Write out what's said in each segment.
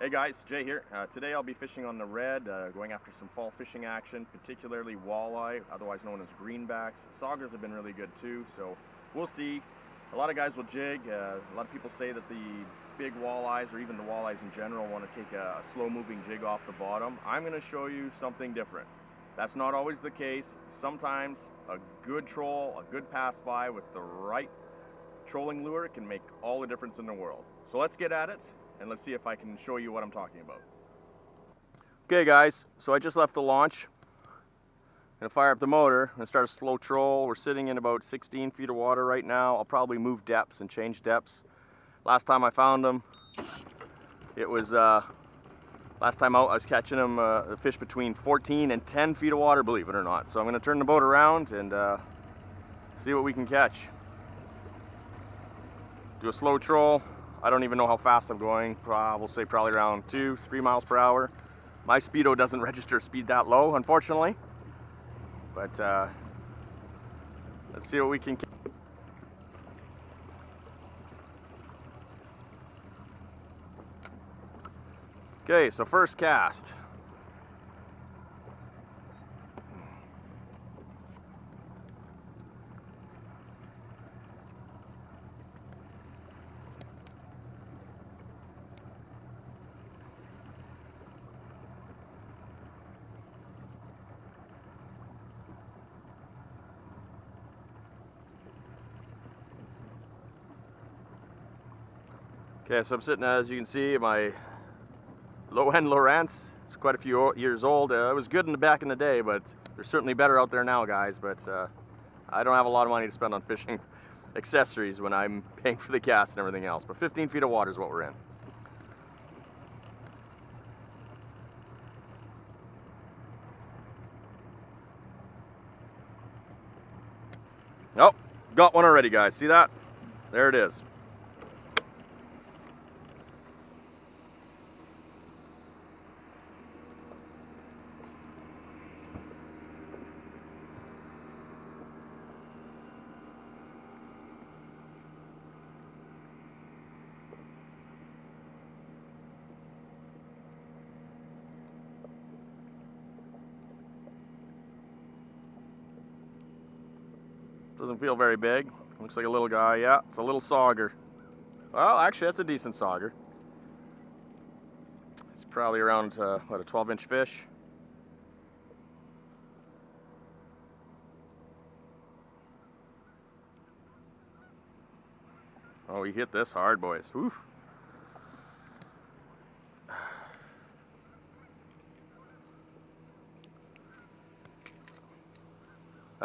Hey guys, Jay here. Today I'll be fishing on the red, going after some fall fishing action, particularly walleye, otherwise known as greenbacks. Saugers have been really good too, so we'll see. A lot of guys will jig. A lot of people say that the big walleyes, or even the walleyes in general, want to take a slow-moving jig off the bottom. I'm going to show you something different. That's not always the case. Sometimes a good troll, a good pass-by with the right trolling lure can make all the difference in the world. So let's get at it. And let's see if I can show you what I'm talking about. Okay guys, so I just left the launch. Gonna fire up the motor and start a slow troll. We're sitting in about 16 feet of water right now. I'll probably move depths and change depths. Last time I found them, it was, last time out I was catching them, a fish between 14 and 10 feet of water, believe it or not. So I'm gonna turn the boat around and see what we can catch. Do a slow troll. I don't even know how fast I'm going. We'll say probably around 2-3 miles per hour. My speedo doesn't register speed that low, unfortunately. But let's see what we can. Okay, so first cast. Okay, so I'm sitting, as you can see, at my low-end Lowrance. It's quite a few years old. It was good in the back in the day, but they're certainly better out there now, guys. But I don't have a lot of money to spend on fishing accessories when I'm paying for the cast and everything else. But 15 feet of water is what we're in. Oh, got one already, guys. See that? There it is. Doesn't feel very big. Looks like a little guy. Yeah, it's a little sauger. Well, actually, that's a decent sauger. It's probably around, what, a 12-inch fish. Oh, he hit this hard, boys. Oof.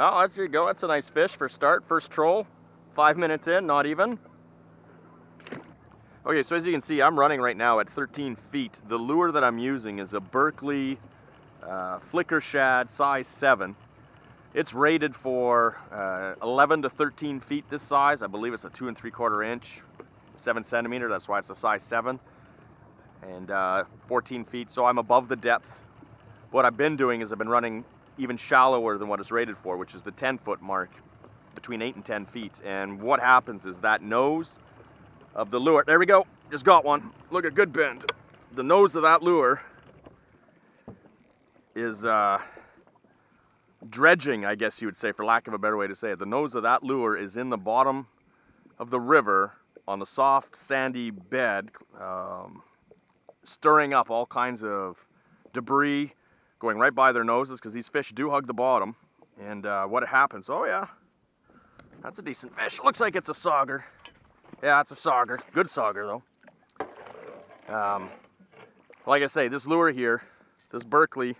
Oh, there you go. That's a nice fish for start. First troll. 5 minutes in, not even. Okay, so as you can see, I'm running right now at 13 feet. The lure that I'm using is a Berkley flicker shad size 7. It's rated for 11 to 13 feet this size. I believe it's a 2 3/4 inch, 7 centimeter. That's why it's a size 7. And 14 feet, so I'm above the depth. What I've been doing is I've been running even shallower than what it's rated for, which is the 10-foot mark, between 8 and 10 feet. And what happens is that nose of the lure, there we go, just got one. Look at good bend. The nose of that lure is dredging, I guess you would say, for lack of a better way to say it. The nose of that lure is in the bottom of the river on the soft, sandy bed, stirring up all kinds of debris, going right by their noses, because these fish do hug the bottom. And what happens, oh yeah, that's a decent fish. Looks like it's a sauger. Yeah, it's a sauger. Good sauger, though. Like I say, this lure here, this Berkley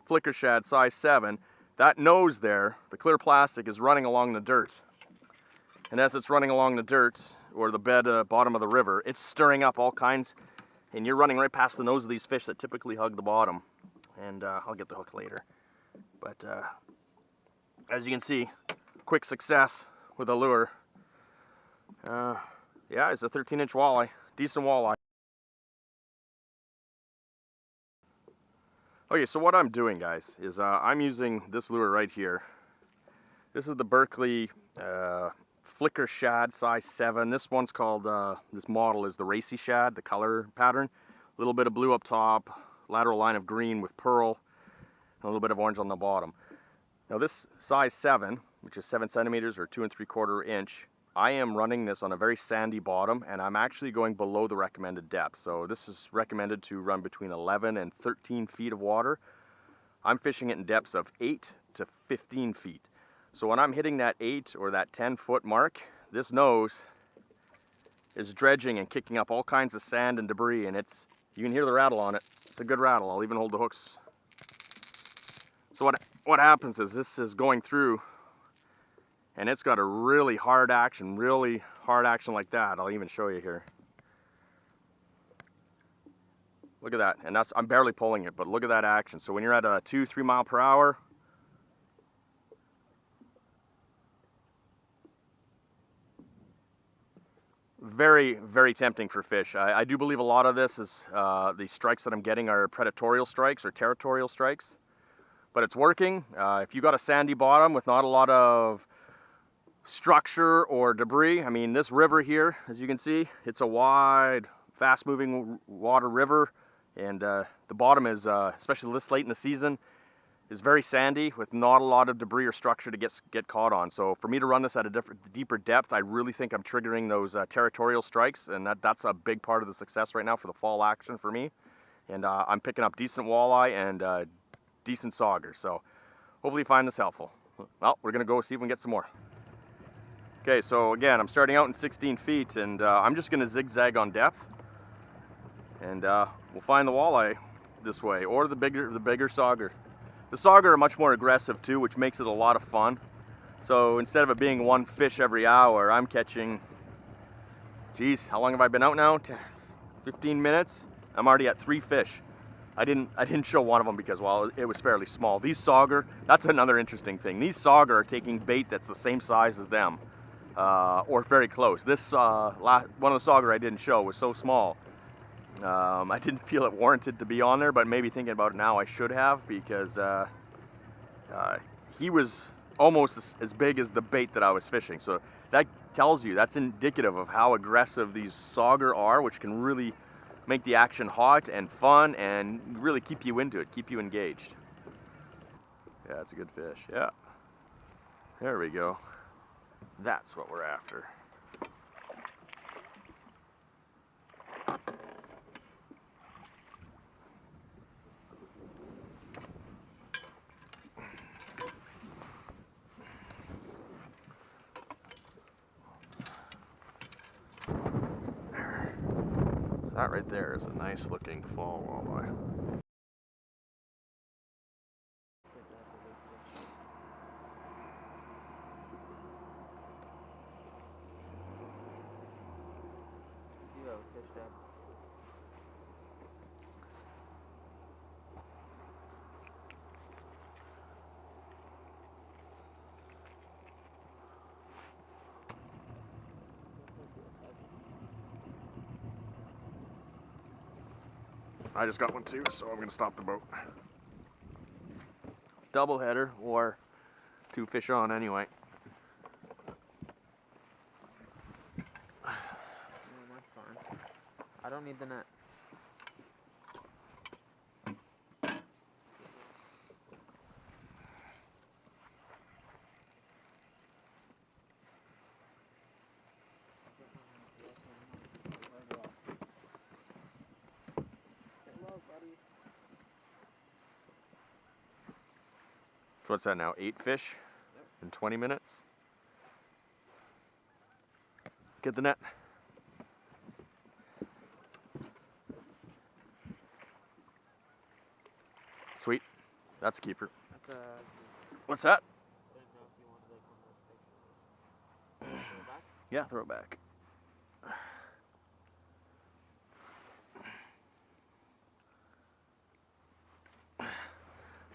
flicker shad size 7, that nose there, the clear plastic, is running along the dirt. And as it's running along the dirt, or the bed, bottom of the river, it's stirring up all kinds, and you're running right past the nose of these fish that typically hug the bottom. And I'll get the hook later. But as you can see, quick success with a lure. Yeah, it's a 13-inch walleye. Decent walleye. Okay, so what I'm doing, guys, is I'm using this lure right here. This is the Berkley flicker shad size 7. This one's called, this model is the racy shad, the color pattern. A little bit of blue up top, lateral line of green with pearl, and a little bit of orange on the bottom. Now this size 7, which is 7 centimeters or 2 3/4 inch, I am running this on a very sandy bottom, and I'm actually going below the recommended depth. So this is recommended to run between 11 and 13 feet of water. I'm fishing it in depths of 8 to 15 feet. So when I'm hitting that 8 or that 10-foot mark, this nose is dredging and kicking up all kinds of sand and debris, and you can hear the rattle on it. It's a good rattle. I'll even hold the hooks. So what happens is this is going through, and it's got a really hard action like that. I'll even show you here. Look at that, and I'm barely pulling it, but look at that action. So when you're at a 2-3 mile per hour, very, very tempting for fish. I do believe a lot of this is the strikes that I'm getting are predatorial strikes or territorial strikes, but it's working. If you got a sandy bottom with not a lot of structure or debris, I mean, this river here, as you can see, it's a wide, fast-moving water river, and the bottom is, especially this late in the season, is very sandy with not a lot of debris or structure to get caught on. So for me to run this at a deeper depth, I really think I'm triggering those territorial strikes, and that's a big part of the success right now for the fall action for me. And I'm picking up decent walleye and decent sauger. So hopefully you find this helpful. Well, we're gonna go see if we can get some more. Okay, so again, I'm starting out in 16 feet, and I'm just gonna zigzag on depth, and we'll find the walleye this way, or the bigger sauger. The sauger are much more aggressive too, which makes it a lot of fun. So instead of it being one fish every hour, I'm catching, geez, how long have I been out now? 15 minutes? I'm already at 3 fish. I didn't show one of them because, well, it was fairly small. These sauger, that's another interesting thing. These sauger are taking bait that's the same size as them, or very close. This one of the sauger I didn't show was so small. I didn't feel it warranted to be on there, but maybe thinking about it now, I should have, because he was almost as big as the bait that I was fishing. So that tells you, that's indicative of how aggressive these sauger are, which can really make the action hot and fun and really keep you into it, keep you engaged. Yeah, that's a good fish. Yeah. There we go. That's what we're after. That right there is a nice looking fall walleye. I just got one too, so I'm gonna stop the boat. Double header or 2 fish on anyway. No, that's fine. I don't need the net. So what's that now, 8 fish in 20 minutes? Get the net. Sweet, that's a keeper. That's a... What's that? I didn't know if you wanted like one of those pictures. Throw it back? Yeah, throw it back.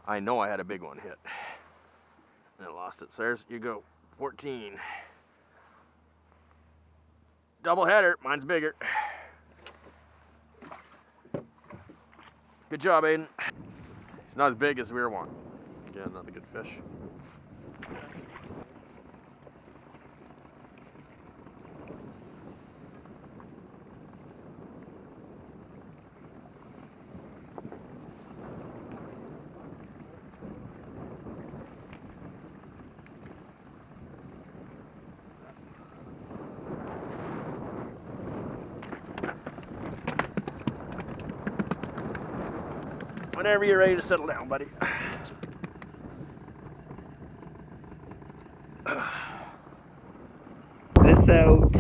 I know I had a big one hit. And I lost it. So there's you go. 14. Double header. Mine's bigger. Good job, Aiden. It's not as big as we were wanting. Again, another good fish. Whenever you're ready to settle down, buddy. This out.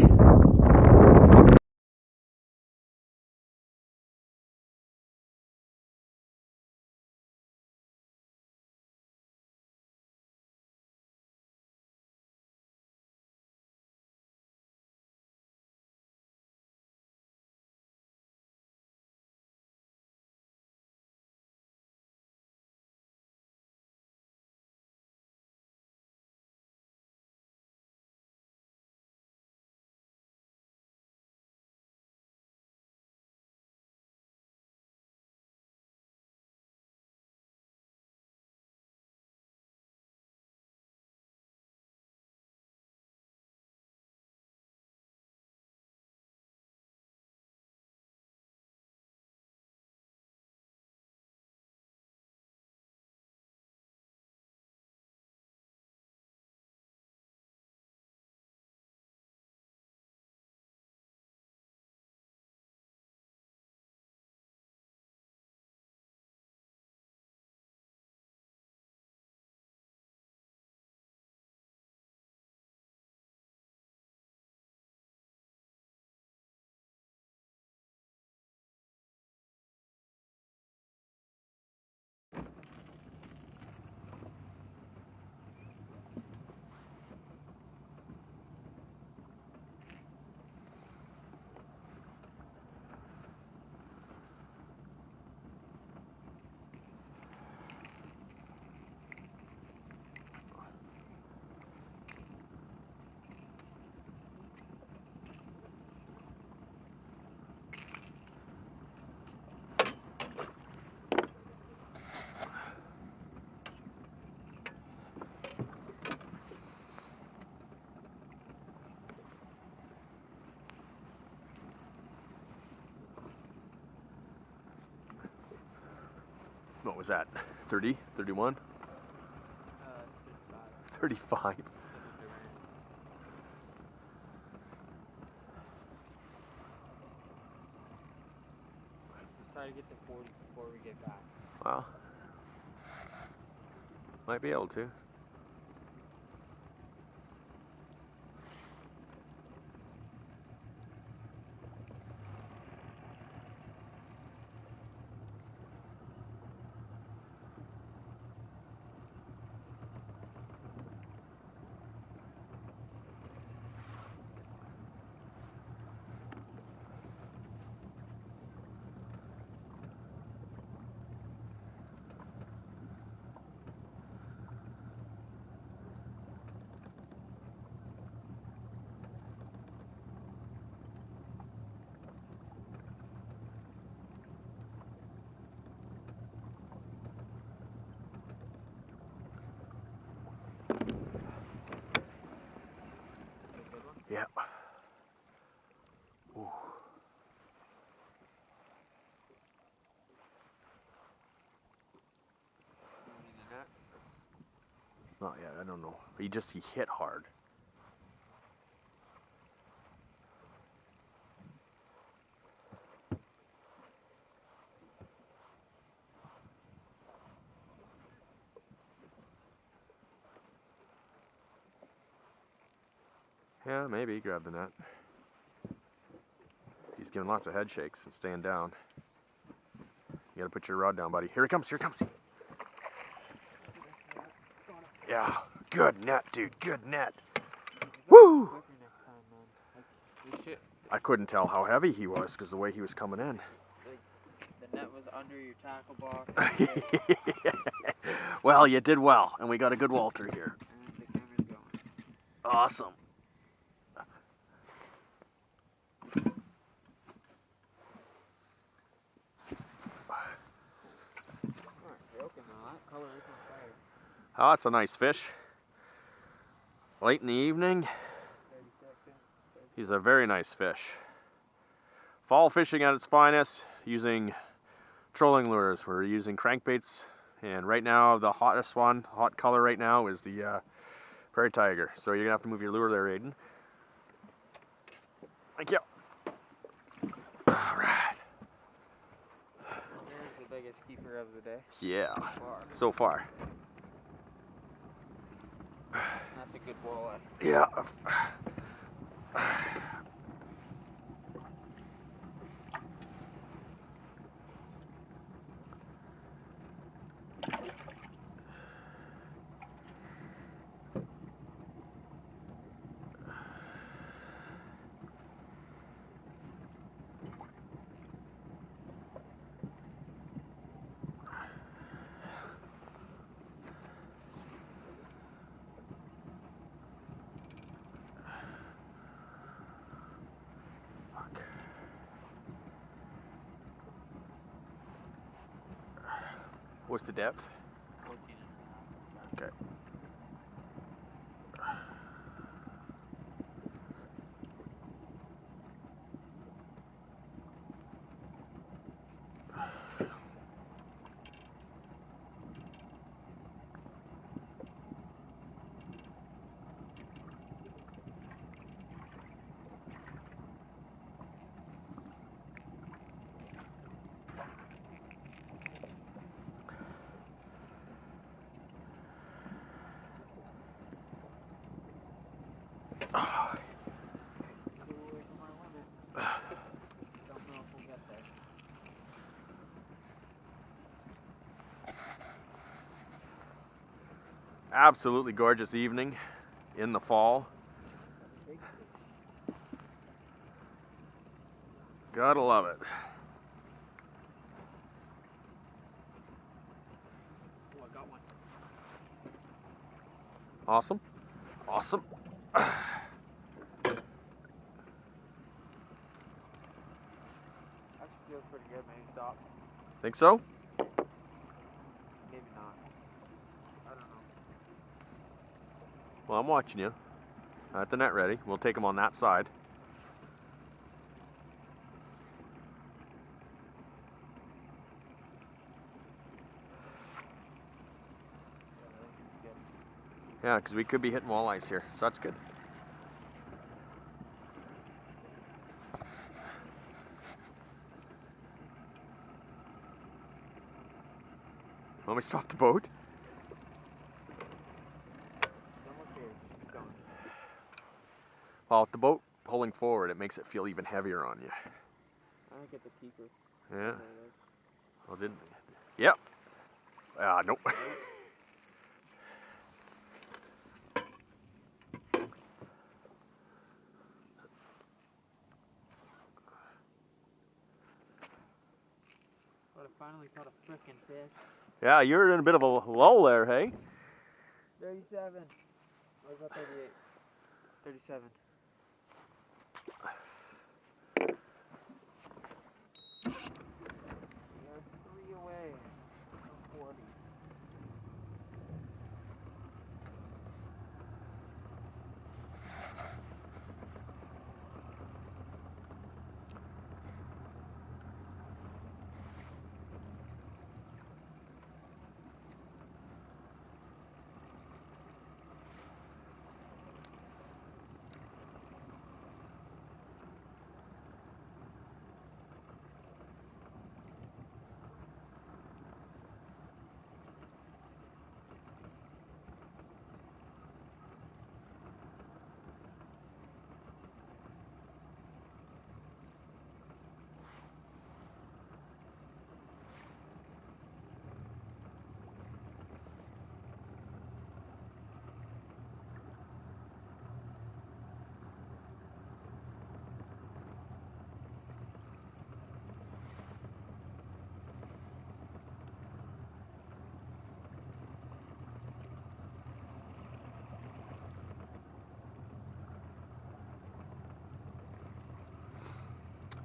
What was that? 30? 31? 35. 35. Let's try to get to 40 before we get back. Well, might be able to. Yeah. Ooh. Not yet, I don't know. He hit hard. Yeah, maybe grab the net. He's giving lots of head shakes and staying down. You gotta put your rod down, buddy. Here he comes, here he comes. Yeah, good net, dude, good net. Woo! I couldn't tell how heavy he was because the way he was coming in. The net was under your tackle box. Well, you did well, and we got a good Walter here. And the camera's going. Awesome. Oh, that's a nice fish. Late in the evening. He's a very nice fish. Fall fishing at its finest, using trolling lures. We're using crankbaits, and right now the hottest one, hot color right now, is the prairie tiger. So you're gonna have to move your lure there, Aiden. Thank you. All right. There's the big biggest keeper of the day. Yeah, Far. so far. That's a good walleye. Yeah. What's the depth? 14.5. Okay. Absolutely gorgeous evening in the fall. Gotta love it. Oh, I got one. Awesome. Awesome. Actually feels pretty good. Maybe stop. Think so? Maybe not. I don't know. Well, I'm watching you. At the net ready. We'll take them on that side. Yeah, because we could be hitting walleyes here, so that's good. Want me to stop the boat? Well, with the boat pulling forward, it makes it feel even heavier on you. I think it's a keeper. Yeah. Well, didn't. Yep. Nope. But I finally caught a frickin' fish. Yeah, you're in a bit of a lull there, hey? 37. Or was that 38? 37. You're 3 away from 40.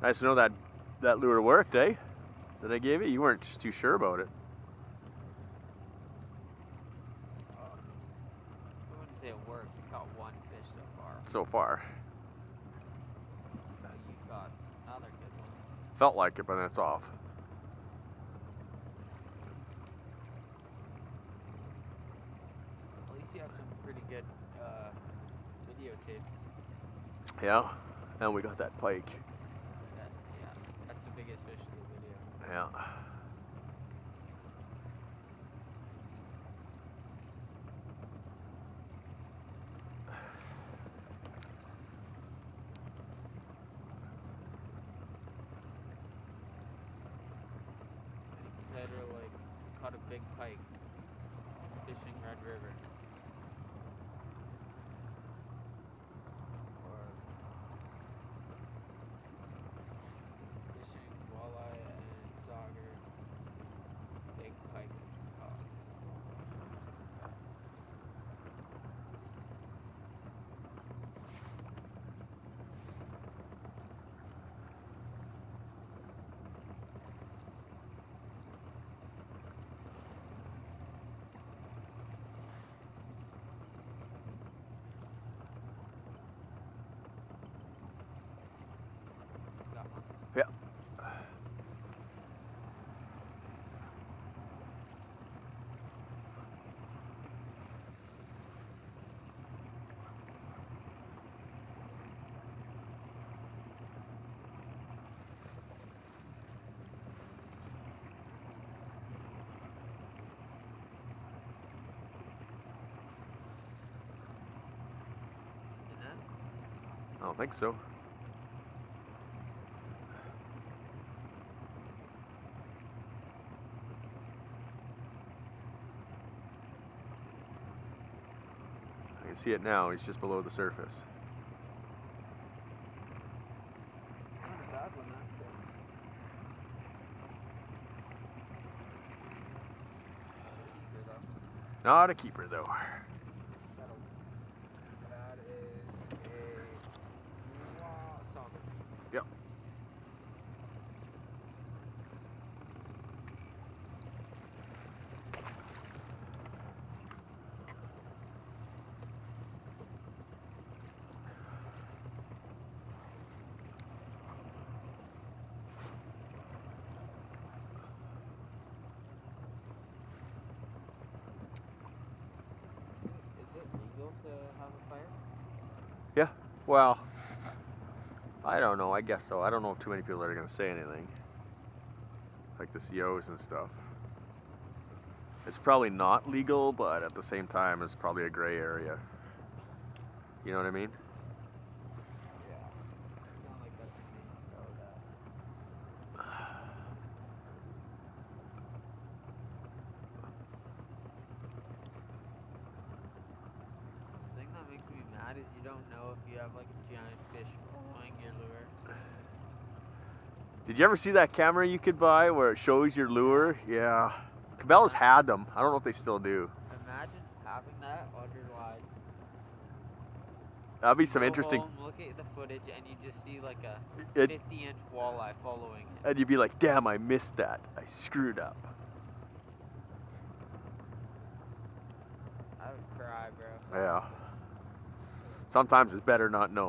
Nice to know that lure worked, eh? That I gave you? You weren't too sure about it. I wouldn't say it worked. You caught one fish so far. So far. You got another good one. Felt like it, but then it's off. At least you have some pretty good videotape. Yeah, and we got that pike. Yeah, that's the biggest fish in the video. Yeah. big pike. Fishing Red River. Or fishing walleye and sauger. Big pike. Yeah. I don't think so. I can see it now, he's just below the surface. Not a bad one, actually. Not a keeper though. That is a sauger. Yep. Is it legal to have a fire? Yeah, well, I don't know, I guess so. I don't know if too many people are going to say anything. Like the COs and stuff. It's probably not legal, but at the same time, it's probably a gray area. You know what I mean? Yeah. It's not like that's a thing about that. The thing that makes me mad is you don't know if you have like a giant fish following your lure. Did you ever see that camera you could buy where it shows your lure? Yeah. Cabela's had them. I don't know if they still do. Imagine having that on your line. That'd be some Go interesting. home, look at the footage, and you just see like a It, 50-inch walleye following it. and you'd be like, damn, I missed that. I screwed up. I would cry, bro. Yeah. Sometimes it's better not know.